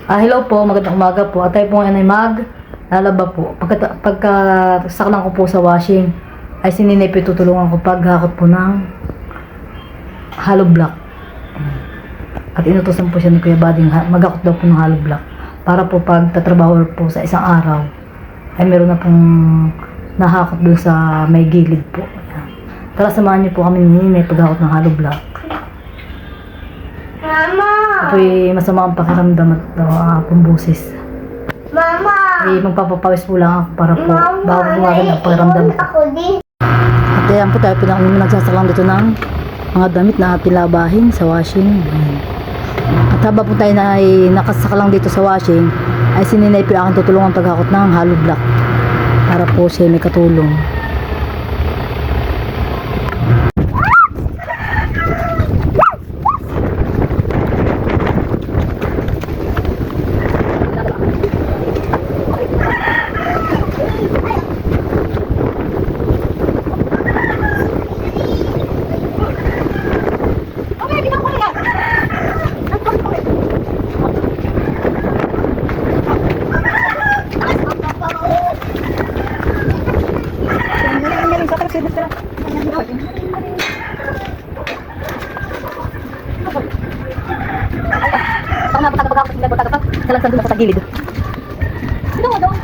Hello po, magandang umaga po. At tayo po ngayon ay lalaba po. Pagka saklang ko po sa washing, ay sininay po tutulungan ko paghakot po ng hollow block. At inutosan po siya ni Kuya Bading maghakot daw po ng hollow block. Para po pag tatrabaho po sa isang araw, ay meron na pong nahakot doon sa may gilid po. Ayan. Tara, samahan niyo po kami ni Ninay paghakot ng hollow block. Mama! Ako'y masama ang pakiramdam at ang boses. Mama! Ay magpapapawis po lang ako para po Mama, bago bumagal ang pakiramdam ko. ako din. At ayan po tayo nagsasaklang dito ng mga damit na ating labahin sa washing. Ayan. At habang po tayo na ay nakasaklang dito sa washing, ay sininay po aking tutulungan paghakot ng hollow block para po siya may katulong. Kalangsan doon sa gilid. Doon, doon.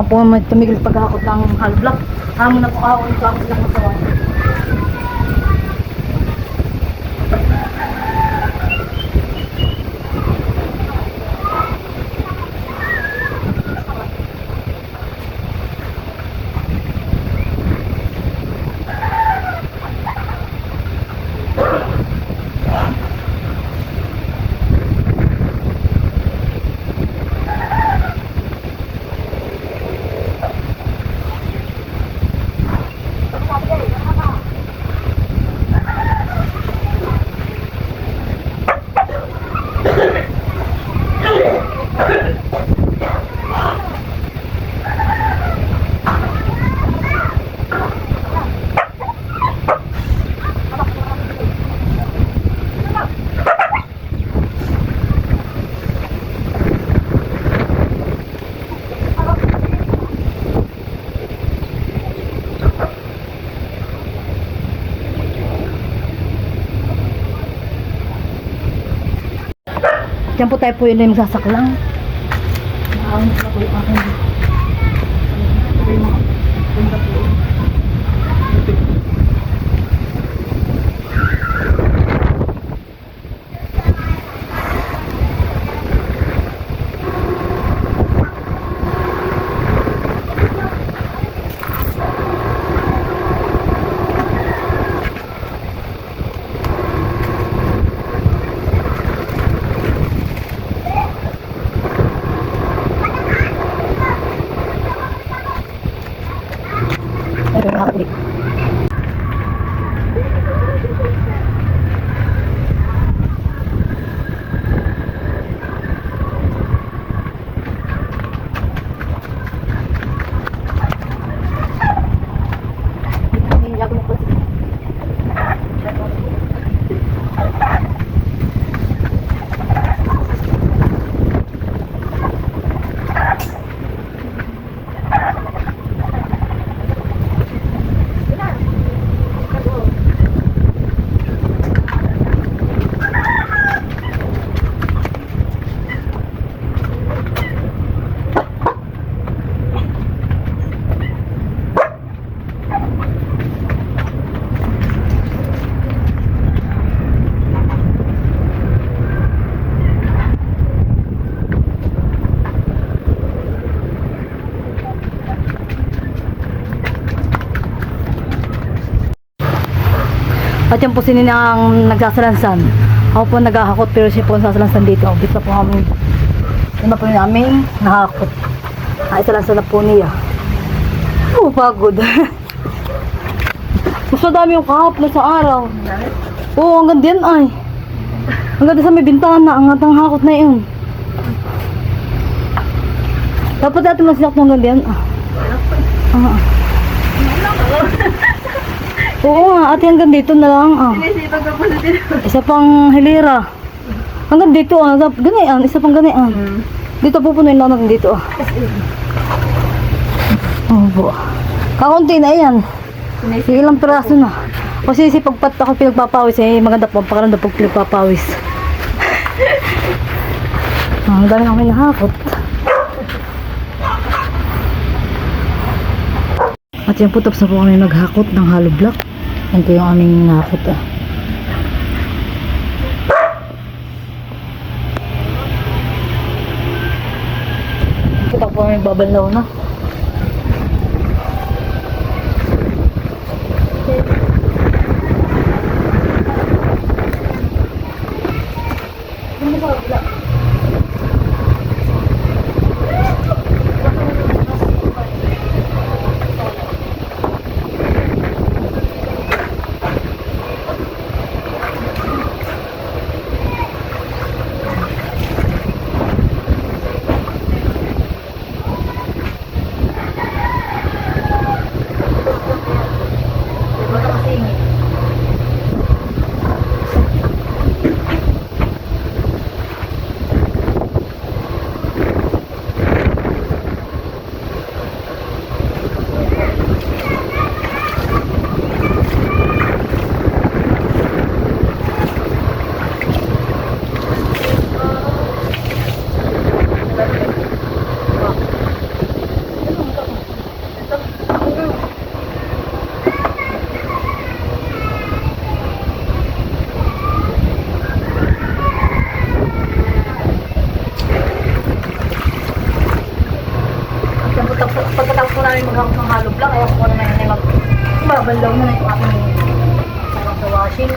Ang po tumigil paghakot ng hollow block. Hamon na po ako ito ako sila masawa. Diyan po tayo po yun yung sasaklang. Maawin po yung aking At yan po si Nina ang nagsasalansan. Ako po naghahakot pero siya po ang sasalansan dito. Dito po kami. Yun na po yung aming nahakot. Isalansan na po niya. Oh, pagod. Mas madami yung kahapon sa araw. Oo, hanggang diyan ay. Hanggang sa may bintana, ang atang hakot na yun. Dapat natin masilak mo hanggang diyan. Oo nga, ate hanggang dito na lang. Isa pang hilira. Hanggang dito ganyan, isa pang ganyan. Dito pupunuin lang natin dito. Oh, po. Kakunti na yan. Ilang piraso na. Kasi pagpat ako pinagpapawis maganda po ang pakaramdam pag pinagpapawis. Ang dami kami nahakot. At yan po, tapos na po kami maghakot ng hollow block. Yan po yung aming nahakot. Kita po kami babalaw na. Pagkatapos po namin maghakot ng hollow block, ayaw ko naman yung babalaw na yung aking sarap sa washing.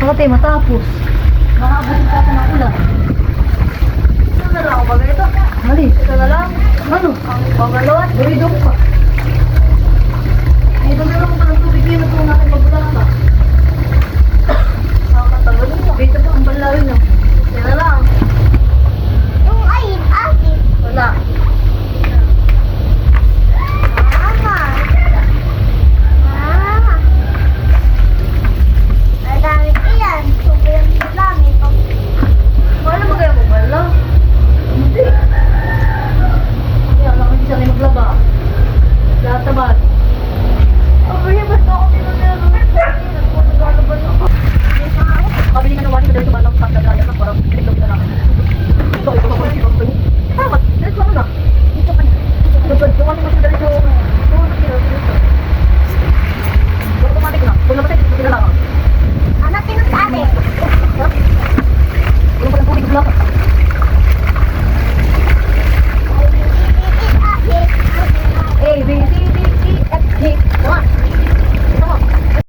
Bakit matapos? Makaabutin pa ito ng ulan. Ito na lang ako ba ito? Mali. Ito na lang? Ano? Ang pangalawat? Buridong pa.